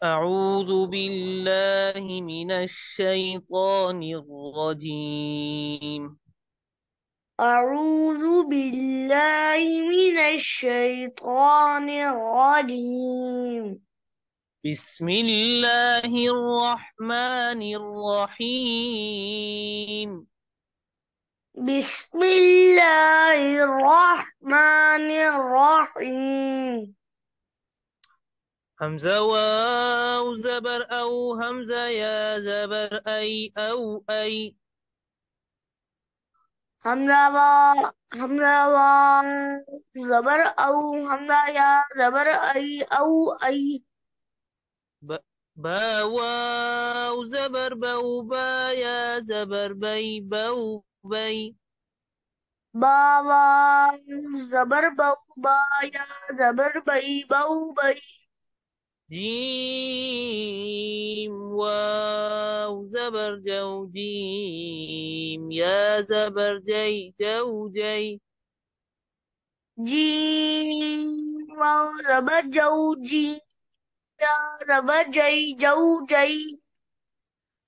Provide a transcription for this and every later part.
أعوذ بالله من الشيطان الرجيم. أعوذ بالله من الشيطان الرجيم. بسم الله الرحمن الرحيم. بسم الله الرحمن الرحيم. همزة واو زبر أو همزة يا زبر أي أو أي. همزة با همزة با زبر أو همزة يا زبر أي أو أي. ب... با واو زبر بو با يا زبر بي بو بي. با با زبر بو با يا زبر بي بو بي. جيم واو زبر جو جيم يا زبر جي جو جي. جيم واو زبر جو جي يا زبر جي جو جي.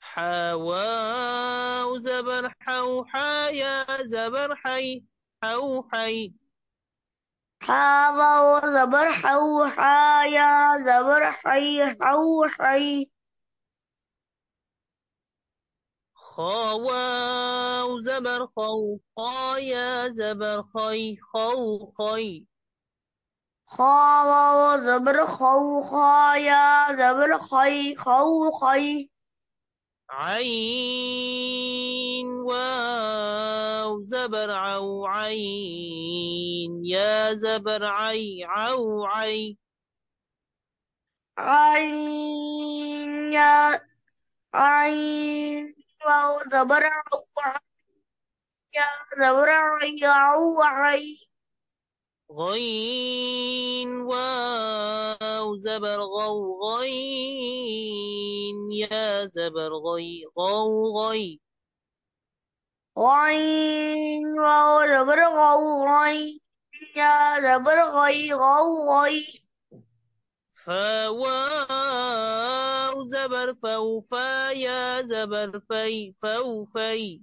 حا واو زبر حو حا يا زبر حي حو حي. حا واو زبر حو حا يا زبر حي حو حي. خا واو زبر خو خا يا زبر خي خو خي. خا واو زبر خو خا يا زبر خي خو خي. عين واو زبر عو عين يا زبر عي عو عي. عين يا عين واو زبر عو يا زبر عي عو عي. غين واو زبر غو غين يا زبر غي غو غي. غين واو زبر غو غي يا زبر غي غو غي. فواو زبر فو فا يا زبر في فو في.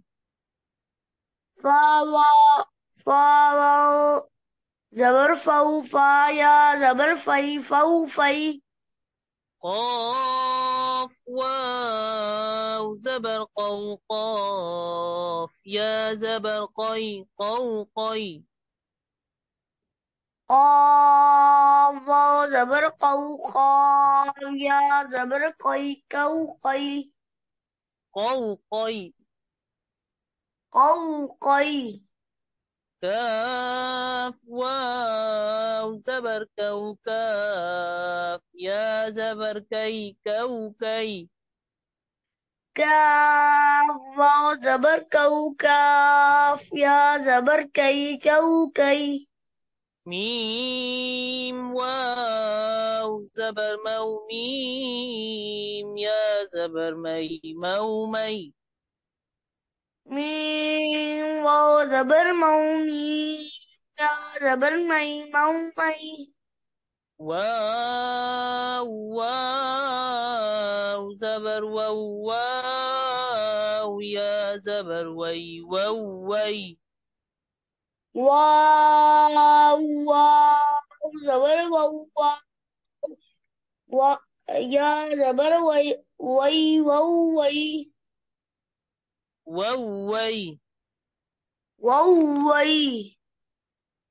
فا فا زبر فو فا يا زبر في فو في. قاف واو زبر قو قاف يا زبر قي قو قي. قاف واو زبر قو قاف يا زبر قي كو قي. قو قي. قو قي. كاف واو زبر كو كاف يا زبر كي كو كي. كاف واو زبر كو كاف يا زبر كي كو كي. ميم واو زبر مو ميم يا زبر مي مو مي. ميم واو زبر مو ميم يا زبر مي مو مي. واو واو زبر وو واو يا زبر وي وو وي. واو واو زبر واو واو يا زبر وي وي واو وي. وو وي. واو وي.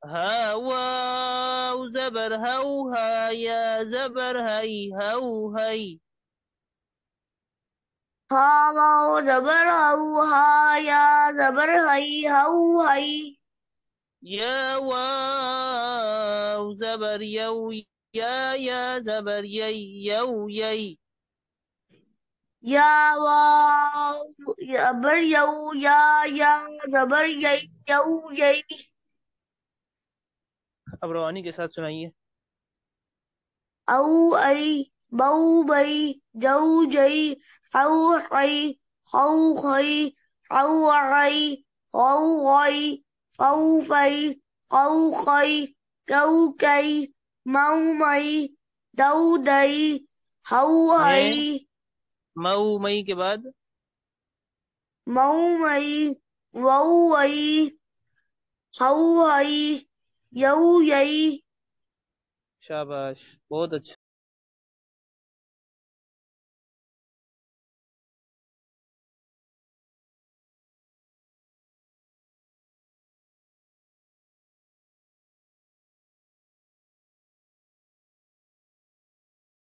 ها واو زبر هو ها يا زبر هي هو هي. ها واو زبر هو ها يا زبر هي هو هي. يا واو زبر يو يا زبر يي يو يي. يا واو زبر يو يا زبر ي يو ي. अब रोहानी के साथ सुनाइए। أو أي بو بي جو جي حو حي خو خي حو عي غو غي فو في قو خي كو كي مو مي دو دي حوحی مئو مئی کے بعد مومئی ووئی حوحئی یوئی. شاباش، بہت اچھا.